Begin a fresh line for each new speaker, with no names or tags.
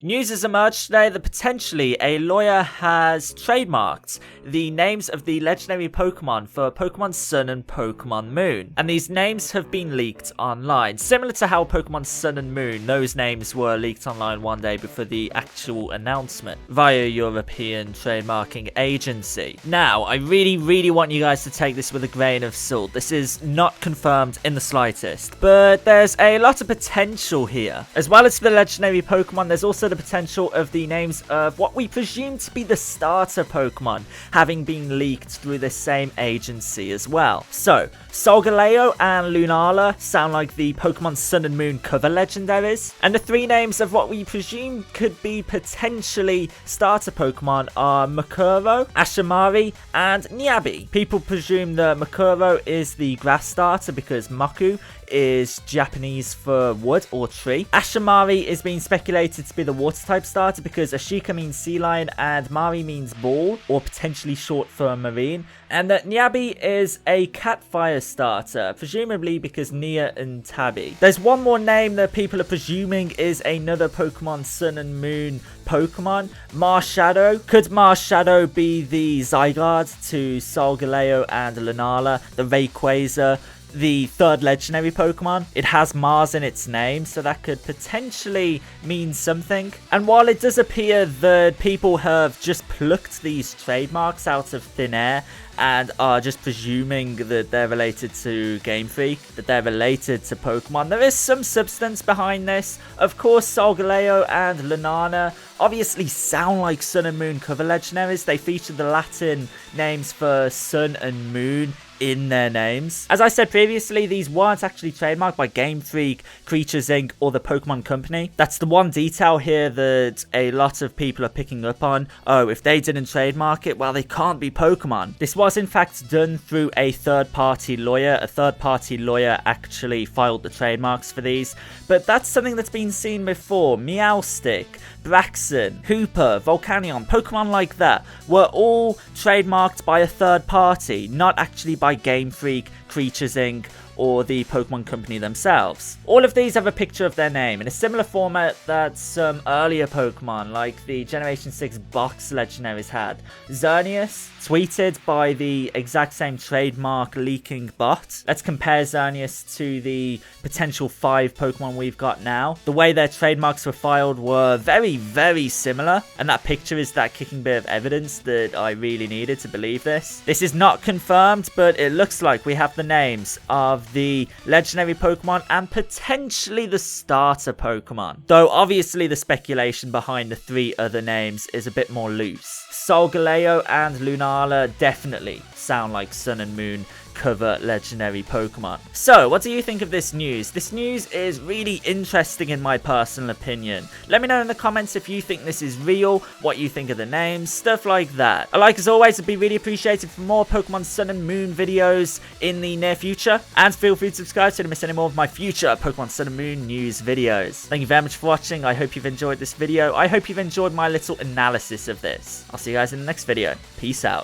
News has emerged today that potentially a lawyer has trademarked the names of the legendary Pokemon for Pokemon Sun and Pokemon Moon. And these names have been leaked online. Similar to how Pokemon Sun and Moon, those names were leaked online one day before the actual announcement via European trademarking agency. Now, I really want you guys to take this with a grain of salt. This is not confirmed in the slightest, but there's a lot of potential here. As well as the legendary Pokemon, there's also the potential of the names of what we presume to be the starter Pokemon having been leaked through the same agency as well. So, Solgaleo and Lunala sound like the Pokemon Sun and Moon cover legendaries, and the three names of what we presume could be potentially starter Pokemon are Makuro, Ashamari, and Niabi. People presume that Makuro is the grass starter because Maku is Japanese for wood or tree. Ashamari is being speculated to be the water type starter because Ashika means sea lion and Mari means ball, or potentially short for marine. And that Niabi is a cat fire starter, presumably because Nia and Tabby. There's one more name that people are presuming is another Pokemon Sun and Moon Pokemon, Marshadow. Could Marshadow be the Zygarde to Solgaleo and Lunala, the Rayquaza, the third legendary Pokemon? It has Mars in its name, so that could potentially mean something. And while it does appear that people have just plucked these trademarks out of thin air and are just presuming that they're related to Game Freak, that they're related to Pokemon, there is some substance behind this. Of course, Solgaleo and Lunana obviously sound like Sun and Moon cover legendaries. They feature the Latin names for Sun and Moon in their names. As I said previously, these weren't actually trademarked by Game Freak, Creatures Inc. or the Pokemon Company. That's the one detail here that a lot of people are picking up on. Oh, if they didn't trademark it, well, they can't be Pokemon. This was in fact done through a third-party lawyer. A third-party lawyer actually filed the trademarks for these, but that's something that's been seen before. Meowstic, Braxton, Hooper, Volcanion, Pokemon like that were all trademarked by a third party, not actually by Game Freak, Creatures Inc. or the Pokemon Company themselves. All of these have a picture of their name in a similar format that some earlier Pokemon like the Generation 6 box legendaries had. Xerneas, tweeted by the exact same trademark leaking bot. Let's compare Xerneas to the potential 5 Pokemon we've got now. The way their trademarks were filed were very similar, and that picture is that kicking bit of evidence that I really needed to believe this. This is not confirmed, but it looks like we have the names of the legendary Pokemon and potentially the starter Pokemon. Though obviously the speculation behind the 3 other names is a bit more loose. Solgaleo and Lunala definitely sound like Sun and Moon cover legendary Pokemon. So, what do you think of this news? This news is really interesting in my personal opinion. Let me know in the comments if you think this is real, what you think of the names, stuff like that. A like as always would be really appreciated for more Pokemon Sun and Moon videos in the near future, and feel free to subscribe so you don't miss any more of my future Pokemon Sun and Moon news videos. Thank you very much for watching. I hope you've enjoyed this video. I hope you've enjoyed my little analysis of this. I'll see you guys in the next video. Peace out.